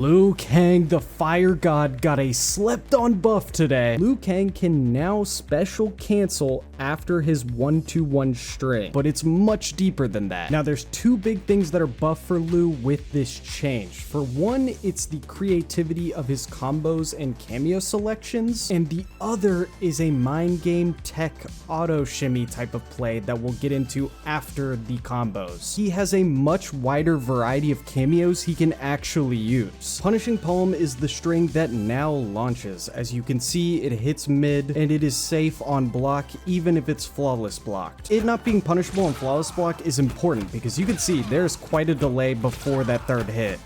Liu Kang, the fire god, got a slept on buff today. Liu Kang can now special cancel after his 1-2-1 string, but it's much deeper than that. Now there's two big things that are buffed for Liu with this change. For one, it's the creativity of his combos and cameo selections, and the other is a mind game tech auto shimmy type of play that we'll get into after the combos. He has a much wider variety of cameos he can actually use. Punishing Palm is the string that now launches. As you can see, it hits mid and it is safe on block even if it's flawless blocked. It not being punishable on flawless block is important because you can see there's quite a delay before that third hit.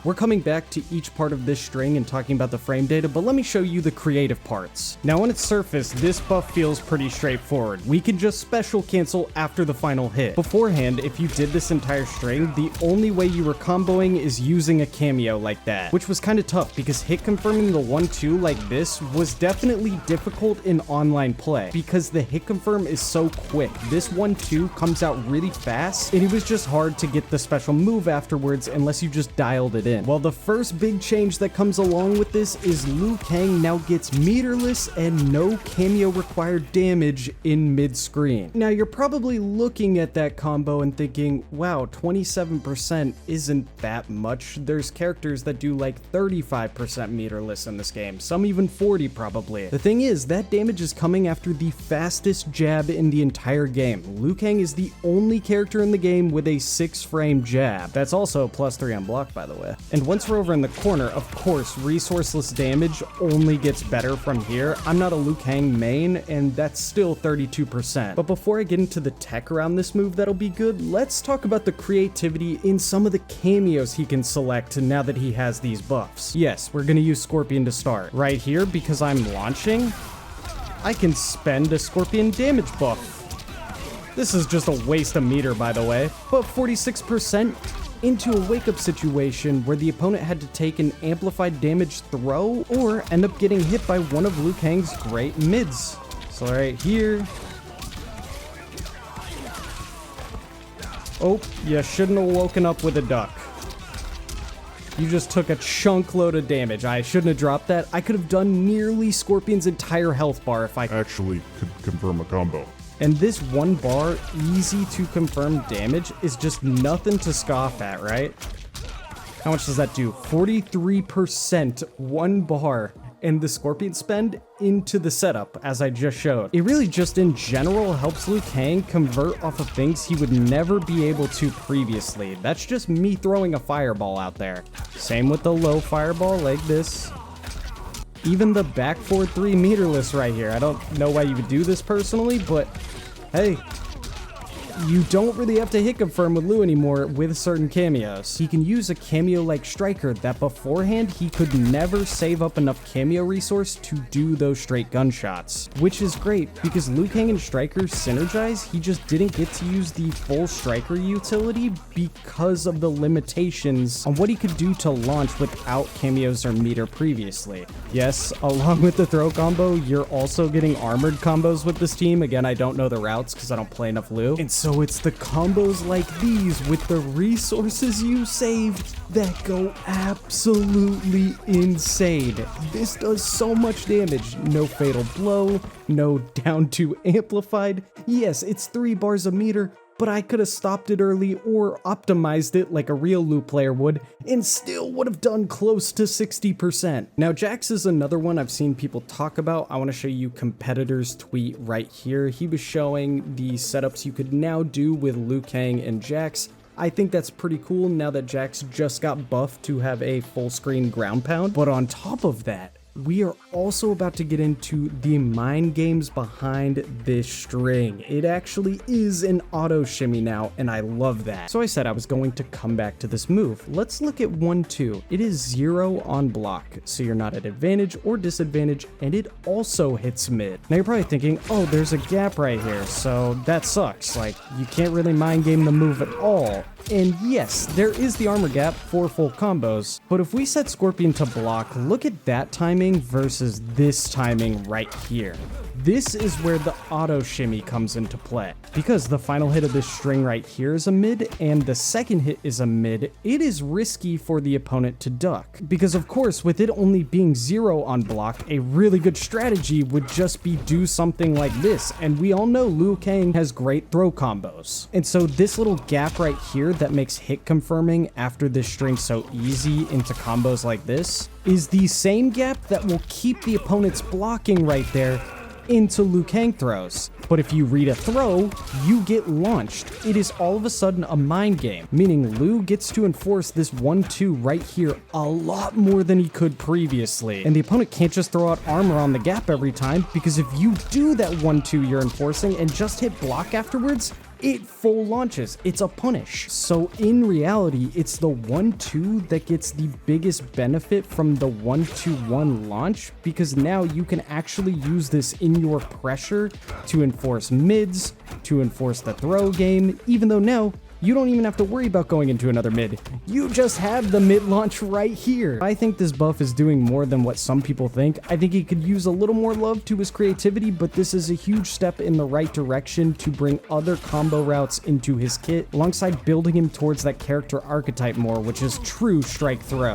We're coming back to each part of this string and talking about the frame data, but let me show you the creative parts. Now on its surface, this buff feels pretty straightforward. We can just special cancel after the final hit. Beforehand, if you did this entire string, the only way you were comboing is using a cameo like that, which was kind of tough because hit confirming the 1-2 like this was definitely difficult in online play because the hit confirm is so quick. This 1-2 comes out really fast and it was just hard to get the special move afterwards unless you just dialed it in. Well, the first big change that comes along with this is Liu Kang now gets meterless and no cameo required damage in mid-screen. Now, you're probably looking at that combo and thinking, wow, 27% isn't that much. There's characters that do like 35% meterless in this game, some even 40 probably. The thing is, that damage is coming after the fastest jab in the entire game. Liu Kang is the only character in the game with a 6-frame jab. That's also +3 on block, by the way. And once we're over in the corner, of course, resourceless damage only gets better from here. I'm not a Liu Kang main, and that's still 32%. But before I get into the tech around this move that'll be good, let's talk about the creativity in some of the cameos he can select now that he has these buffs. Yes, we're gonna use Scorpion to start. Right here, because I'm launching, I can spend a Scorpion damage buff. This is just a waste of meter, by the way, but 46% into a wake-up situation where the opponent had to take an amplified damage throw or end up getting hit by one of Liu Kang's great mids. So right here. Oh, you shouldn't have woken up with a duck. You just took a chunk load of damage. I shouldn't have dropped that. I could have done nearly Scorpion's entire health bar if I actually could confirm a combo. And this 1 bar, easy to confirm damage is just nothing to scoff at, right? How much does that do? 43%, 1 bar, and the Scorpion spend into the setup, as I just showed. It really just in general helps Liu Kang convert off of things he would never be able to previously. That's just me throwing a fireball out there. Same with the low fireball like this. Even the back 4-3 meterless right here. I don't know why you would do this personally, but hey, you don't really have to hit confirm with Liu anymore with certain cameos. He can use a cameo like Striker that beforehand he could never save up enough cameo resource to do those straight gunshots, which is great because Liu Kang and Striker synergize. He just didn't get to use the full Striker utility because of the limitations on what he could do to launch without cameos or meter previously. Yes, along with the throw combo, you're also getting armored combos with this team. Again, I don't know the routes because I don't play enough Liu. And so it's the combos like these with the resources you saved that go absolutely insane. This does so much damage. No fatal blow, no down 2 amplified. Yes, it's 3 bars a meter, but I could have stopped it early or optimized it like a real Liu player would and still would have done close to 60%. Now, Jax is another one I've seen people talk about. I want to show you competitors' tweet right here. He was showing the setups you could now do with Liu Kang and Jax. I think that's pretty cool now that Jax just got buffed to have a full screen ground pound. But on top of that, we are also about to get into the mind games behind this string. It actually is an auto shimmy now, and I love that. So I said I was going to come back to this move. Let's look at 1-2. It is 0 on block, so you're not at advantage or disadvantage, and it also hits mid. Now you're probably thinking, oh, there's a gap right here, so that sucks. Like, you can't really mind game the move at all. And yes, there is the armor gap for full combos, but if we set Scorpion to block, look at that timing versus this timing right here. this is where the auto shimmy comes into play. Because the final hit of this string right here is a mid, and the second hit is a mid, it is risky for the opponent to duck. Because of course, with it only being 0 on block, a really good strategy would just be do something like this, and we all know Liu Kang has great throw combos. And so this little gap right here that makes hit confirming after this string so easy into combos like this is the same gap that will keep the opponent's blocking right there into Liu Kang throws. But if you read a throw, you get launched. It is all of a sudden a mind game, meaning Liu gets to enforce this 1-2 right here a lot more than he could previously. And the opponent can't just throw out armor on the gap every time, because if you do that 1-2 you're enforcing and just hit block afterwards, it full launches. It's a punish. So in reality, it's the 1-2 that gets the biggest benefit from the 1-2-1 launch, because now you can actually use this in your pressure to enforce mids, to enforce the throw game, even though now you don't even have to worry about going into another mid. You just have the mid launch right here. I think this buff is doing more than what some people think. I think he could use a little more love to his creativity, but this is a huge step in the right direction to bring other combo routes into his kit, alongside building him towards that character archetype more, which is true strike throw.